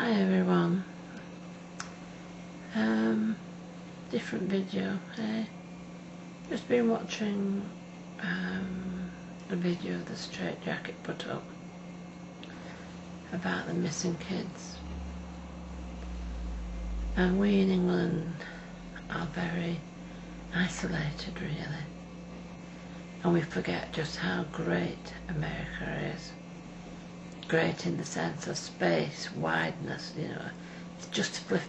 Hi everyone. Different video, hey? Just been watching a video the Straight Jacket put up about the missing kids. And we in England are very isolated really. And we forget just how great America is. Great in the sense of space, wideness, you know. It's just a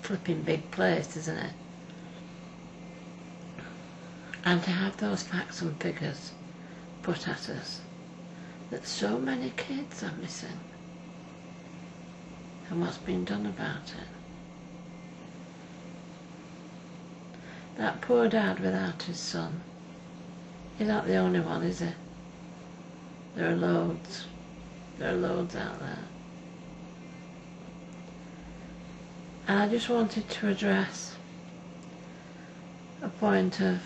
flipping big place, isn't it? And to have those facts and figures put at us, that so many kids are missing, and what's been done about it. That poor dad without his son, he's not the only one, is he? There are loads. There are loads out there. And I just wanted to address a point of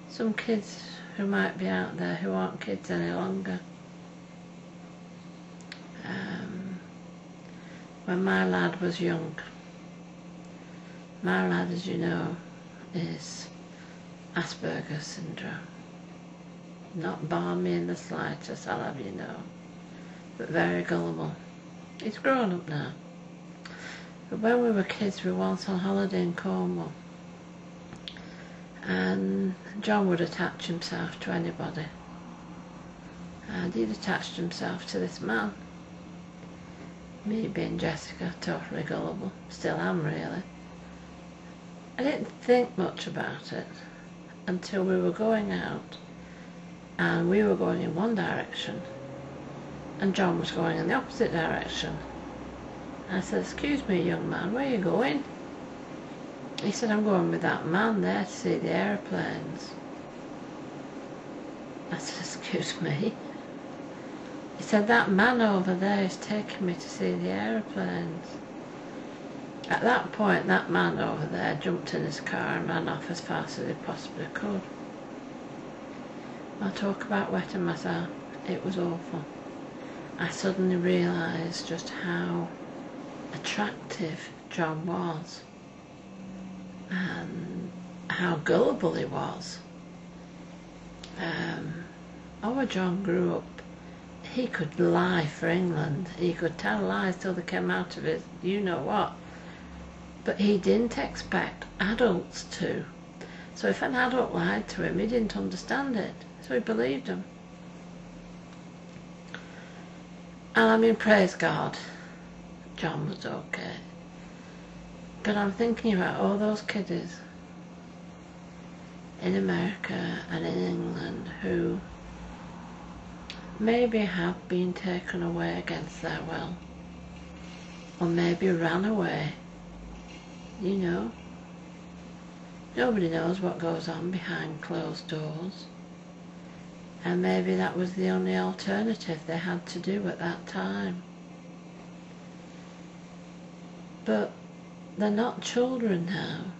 some kids who might be out there who aren't kids any longer. When my lad was young, my lad, as you know, is Asperger's syndrome. Not balmy in the slightest, I'll have you know, but very gullible. He's grown up now. But when we were kids, we were once on holiday in Cornwall, and John would attach himself to anybody, and he'd attached himself to this man. Me being Jessica, totally gullible, still am really. I didn't think much about it until we were going out, and we were going in one direction and John was going in the opposite direction. I said, "Excuse me, young man, where are you going?" He said, "I'm going with that man there to see the aeroplanes." I said, "Excuse me?" He said, "That man over there is taking me to see the aeroplanes." At that point, that man over there jumped in his car and ran off as fast as he possibly could. I'll talk about wetting myself. It was awful. I suddenly realised just how attractive John was and how gullible he was. Our John grew up, he could lie for England. He could tell lies till they came out of his you know what. But he didn't expect adults to. So if an adult lied to him, he didn't understand it. So he believed him. And I mean, praise God, John was okay. But I'm thinking about all those kiddies in America and in England who maybe have been taken away against their will, or maybe ran away, you know. Nobody knows what goes on behind closed doors. And maybe that was the only alternative they had to do at that time. But they're not children now.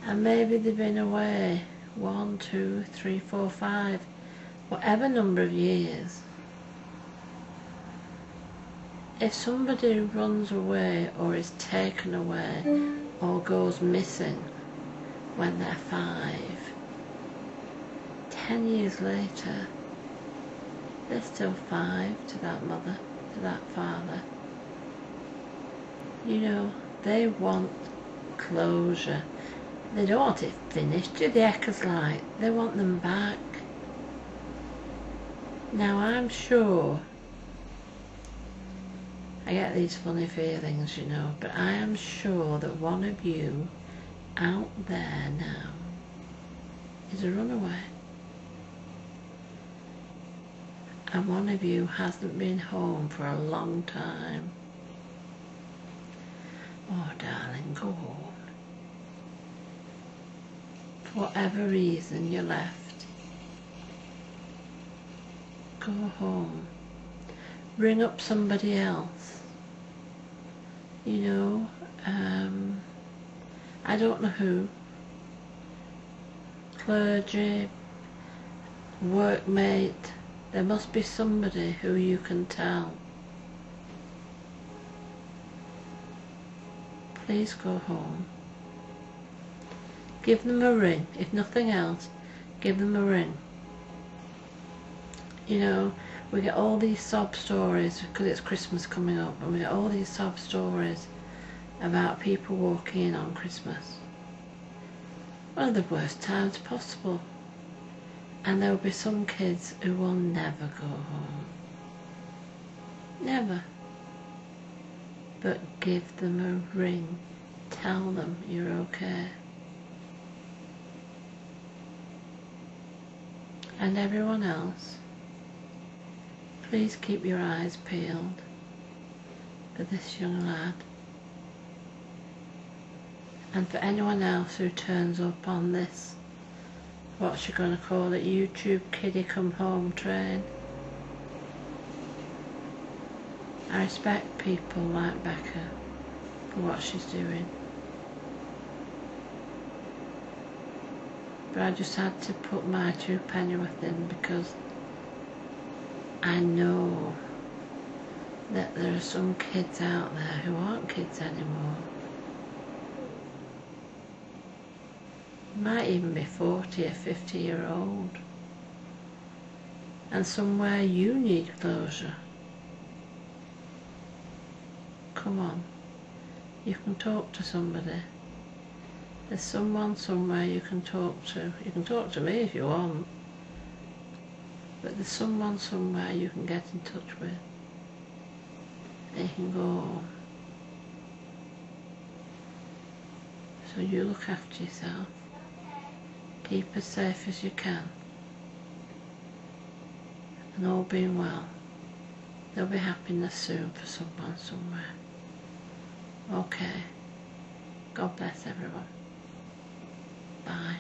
And maybe they've been away 1, 2, 3, 4, 5, whatever number of years. If somebody runs away or is taken away or goes missing when they're 5, 10 years later, they're still 5 to that mother, to that father. You know, they want closure. They don't want it finished, do the Eckers like? They want them back. Now I'm sure, I get these funny feelings, you know, but I am sure that one of you out there now is a runaway. And one of you hasn't been home for a long time. Oh, darling, go home. For whatever reason you're left, go home. Ring up somebody else. You know, I don't know who. Clergy, workmate. There must be somebody who you can tell please go home. Give them a ring. If nothing else, give them a ring. You know, we get all these sob stories because it's Christmas coming up, and we get all these sob stories about people walking in on Christmas. One of the worst times possible. And there will be some kids who will never go home. Never. But give them a ring. Tell them you're okay. And everyone else, please keep your eyes peeled for this young lad. And for anyone else who turns up on this, what you're going to call it, YouTube Kiddie come home train. I respect people like Becca for what she's doing. But I just had to put my 2 pennyworth in because I know that there are some kids out there who aren't kids anymore. Might even be 40 or 50-year-old. And somewhere you need closure. Come on, you can talk to somebody. There's someone somewhere you can talk to. You can talk to me if you want. But there's someone somewhere you can get in touch with. And you can go home. So you look after yourself. Keep as safe as you can. And all being well, there'll be happiness soon for someone somewhere. Okay. God bless everyone. Bye.